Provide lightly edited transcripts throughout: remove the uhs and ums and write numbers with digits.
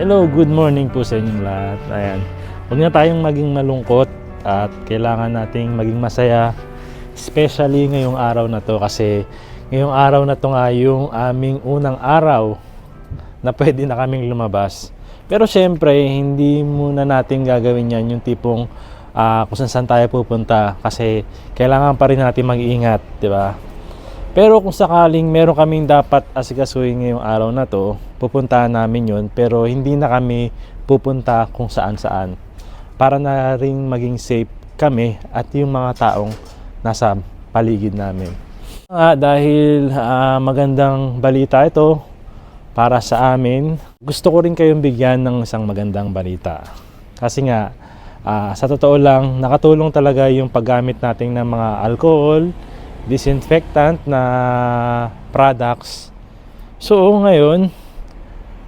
Hello, good morning po sa inyong lahat. Ayan. Huwag na tayong maging malungkot at kailangan nating maging masaya, especially ngayong araw na to kasi ngayong araw na to nga yung aming unang araw na pwede na kaming lumabas. Pero syempre, hindi muna natin gagawin yan yung tipong kung saan tayo pupunta kasi kailangan pa rin natin mag-iingat, di ba? Pero kung sakaling meron kaming dapat asikasuhin ngayong araw na to, pupuntahan namin yon, pero hindi na kami pupunta kung saan-saan. Para na rin maging safe kami at yung mga taong nasa paligid namin. Dahil magandang balita ito para sa amin, gusto ko rin kayong bigyan ng isang magandang balita. Kasi nga, sa totoo lang, nakatulong talaga yung paggamit natin ng mga alcohol, disinfectant na products. So ngayon,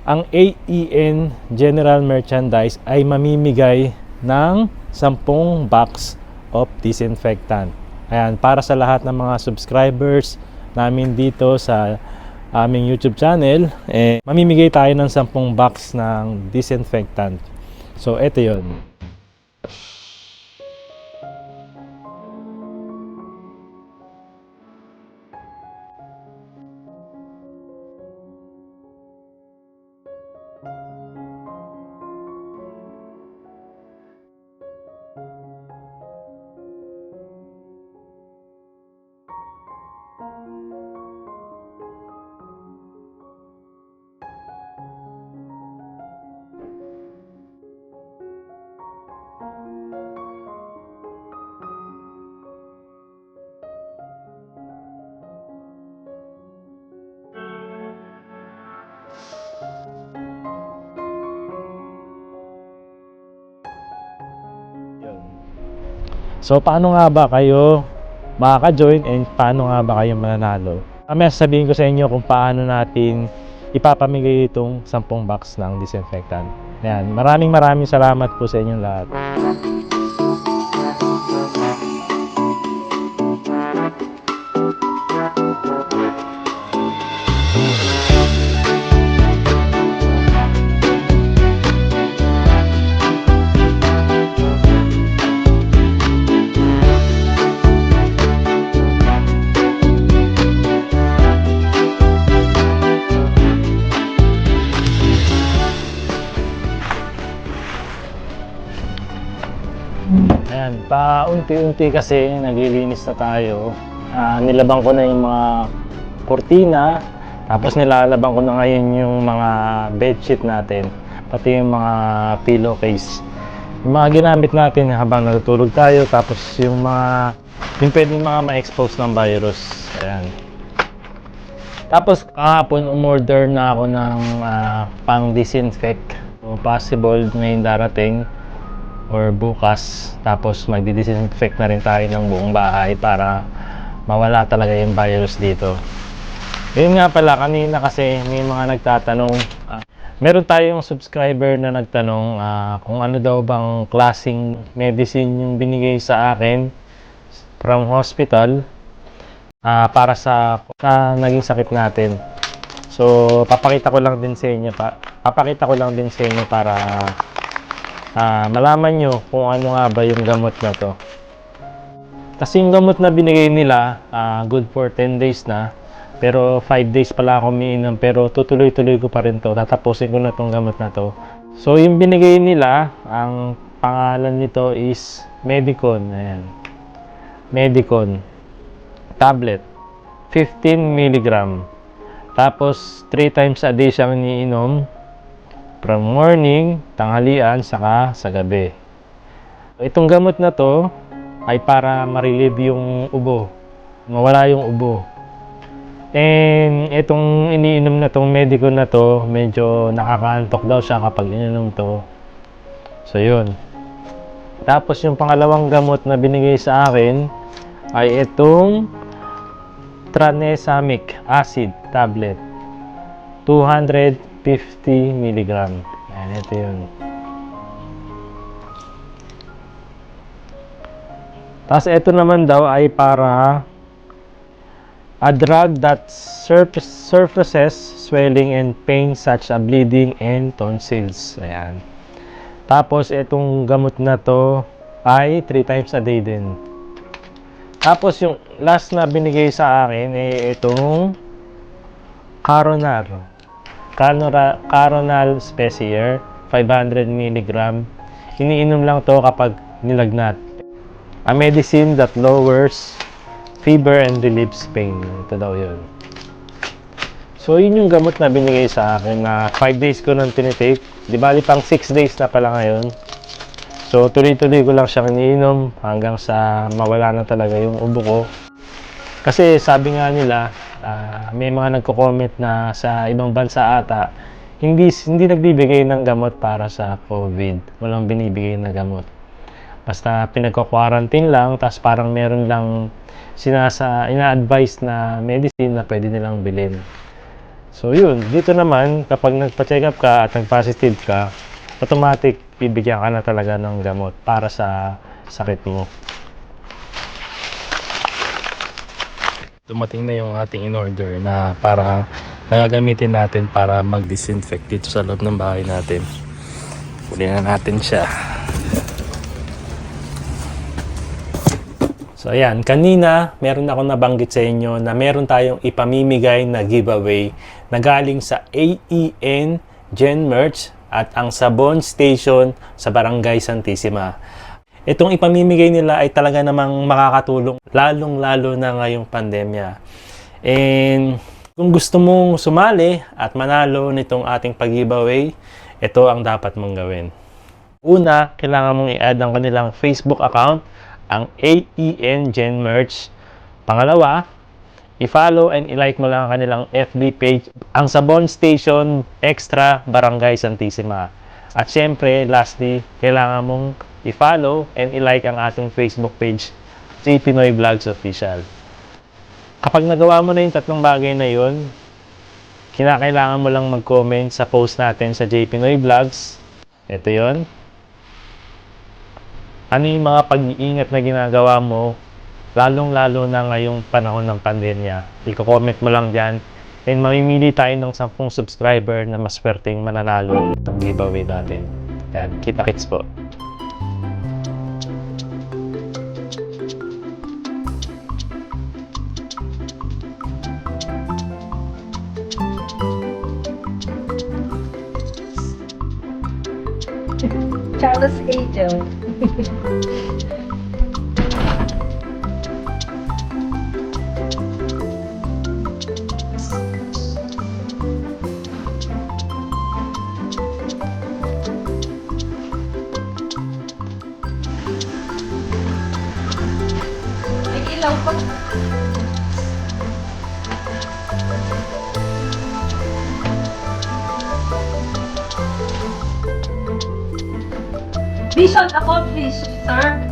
ang AEN General Merchandise ay mamimigay ng 10 box of disinfectant. Ayan, para sa lahat ng mga subscribers namin dito sa aming YouTube channel, mamimigay tayo ng 10 box ng disinfectant. So ito yun. So paano nga ba kayo makaka-join and paano nga ba kayo mananalo? Mamaya sasabihin ko sa inyo kung paano natin ipapamigay itong 10 box ng disinfectant. Ayan, maraming salamat po sa inyong lahat. Ayan, paunti-unti kasi naglilinis na tayo. Nilabang ko na yung mga kurtina, tapos nilalabang ko na ngayon yung mga bedsheet natin, pati yung mga pillowcase. Yung mga ginamit natin habang natutulog tayo, tapos yung pwedeng mga ma-expose ng virus. Ayan. Tapos kahapon umorder na ako ng pang-disinfect. So, possible ngayon darating or bukas, tapos magdi-disinfect na rin tayo ng buong bahay para mawala talaga yung virus dito. Yun nga pala, kanina kasi may mga nagtatanong, meron tayong subscriber na nagtanong kung ano daw bang klaseng medicine yung binigay sa akin from hospital para sa naging sakit natin. So papakita ko lang din sa inyo para malaman nyo kung ano nga ba yung gamot na to. Kasi yung gamot na binigay nila, good for 10 days na. Pero 5 days pala ako umiinom. Pero tutuloy-tuloy ko pa rin to. Tatapusin ko na tong gamot na to. So yung binigay nila, ang pangalan nito is Medicon. Ayan. Medicon. Tablet. 15 mg. Tapos 3 times a day siyang iniinom. From morning, tanghalian, saka sa gabi. Itong gamot na to ay para ma-relieve yung ubo. Mawala yung ubo. And itong iniinom na tong Medicon na to, medyo nakakaantok daw siya kapag ininom to. So yun. Tapos yung pangalawang gamot na binigay sa akin ay itong Tranexamic acid tablet. 250 mg. Ayan, ito yun. Tapos ito naman daw ay para A drug that surfaces swelling and pain such as bleeding and tonsils. Ayan. Tapos, itong gamot na to ay 3 times a day din. Tapos, yung last na binigay sa akin ay itong Caronal Specier, 500 mg. Iniinom lang to kapag nilagnat. A medicine that lowers fever and relieves pain. Ito daw yun. So, yun yung gamot na binigay sa akin na 5 days ko nang tinitake. Di bali pang 6 days na pala ngayon. So, tuloy-tuloy ko lang siya iniinom hanggang sa mawala na talaga yung ubo ko. Kasi sabi nga nila, may mga nagko-comment na sa ibang bansa ata, hindi nagbibigay ng gamot para sa COVID. Walang binibigay na gamot. Basta pinagko-quarantine lang, tapos parang meron lang ina-advise na medicine na pwede nilang bilhin. So yun, dito naman kapag nagpa-check up ka at nag-positive ka, automatic bibigyan ka na talaga ng gamot para sa sakit mo. Dumating na yung ating in-order na para nagagamitin natin para mag-disinfect dito sa loob ng bahay natin. Kunin na natin siya. So ayan, kanina meron ako nabanggit sa inyo na meron tayong ipamimigay na giveaway na galing sa AEN Gen Merch at ang Sabon Station sa Barangay Santissima. Itong ipamimigay nila ay talaga namang makakatulong lalong-lalo na ngayong pandemya. And kung gusto mong sumali at manalo nitong ating pag-giveaway, ito ang dapat mong gawin. Una, kailangan mong i-add ang kanilang Facebook account, ang AEN Gen Merch. Pangalawa, i-follow and i-like mo lang ang kanilang FB page, ang Sabon Station Extra Barangay Santissima. At syempre, lastly, kailangan mong i-follow and i-like ang ating Facebook page, J. Pinoy Vlogs Official. Kapag nagawa mo na yung tatlong bagay na yun, kinakailangan mo lang mag-comment sa post natin sa J. Pinoy Vlogs. Ito yun. Ano yung mga pag-iingat na ginagawa mo, lalong-lalo na ngayong panahon ng pandemya. I-comment mo lang dyan. And mamimili tayo ng 10 subscriber na maswerteng mananalo ng giveaway natin. Yan, kita-kits po. Charles Angel. May ilaw pa. Mission accomplished, sir.